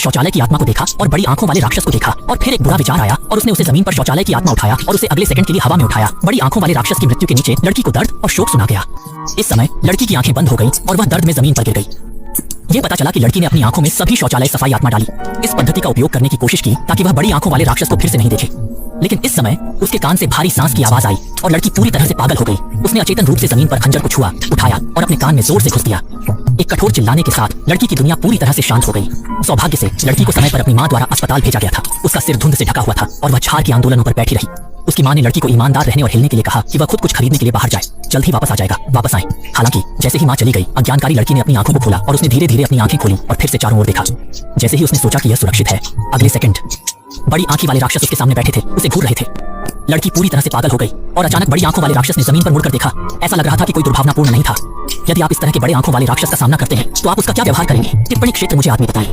शौचालय की आत्मा को देखा और बड़ी आंखों वाले राक्षस को देखा और फिर एक बुरा विचार आया और उसने उसे जमीन पर शौचालय की आत्मा उठाया और उसे अगले सेकंड के लिए हवा में उठाया। बड़ी आंखों वाले राक्षस की मृत्यु के नीचे लड़की को दर्द और शोक सुना गया। इस समय लड़की की आंखें बंद हो गईं और वह दर्द में जमीन पर गिर गई। ये पता चला कि लड़की ने अपनी आंखों में सभी शौचालय सफाई आत्मा डाली। इस पद्धति का उपयोग करने की कोशिश की ताकि वह बड़ी आंखों वाले राक्षस को फिर से नहीं देखे, लेकिन इस समय उसके कान से भारी सांस की आवाज आई और लड़की पूरी तरह से पागल हो गई। उसने अचेतन रूप से जमीन पर खंजर को छुआ, उठाया और अपने कान में जोर से घुस दिया। एक कठोर चिल्लाने के साथ लड़की की दुनिया पूरी तरह से शांत हो गई। सौभाग्य से लड़की को समय पर अपनी मां द्वारा अस्पताल भेजा गया था। उसका सिर धुंध से ढका हुआ था और वह छार के आंदोलनों पर बैठी रही। उसकी मां ने लड़की को ईमानदार रहने और हिलने के लिए कहा कि वह खुद कुछ खरीदने के लिए बाहर जाए, जल्द ही वापस आ जाएगा, वापस आए। हालांकि जैसे ही मां चली गई, अज्ञानकारी लड़की ने अपनी आंखों को खोला और उसने धीरे धीरे अपनी आंखें खोली और फिर से चारों ओर देखा। जैसे ही उसने सोचा कि यह सुरक्षित है, अगले सेकंड बड़ी आंखी वाले राक्षस उसके सामने बैठे थे, उसे घूर रहे थे। लड़की पूरी तरह से पागल हो गई और अचानक बड़ी आंखों वाले राक्षस ने जमीन पर मुड़कर देखा। ऐसा लग रहा था कि कोई दुर्भावनापूर्ण नहीं था। यदि आप इस तरह के बड़े आंखों वाले राक्षस का सामना करते हैं तो आप उसका क्या व्यवहार करेंगे? टिप्पणी क्षेत्र मुझे आदमी बताएं।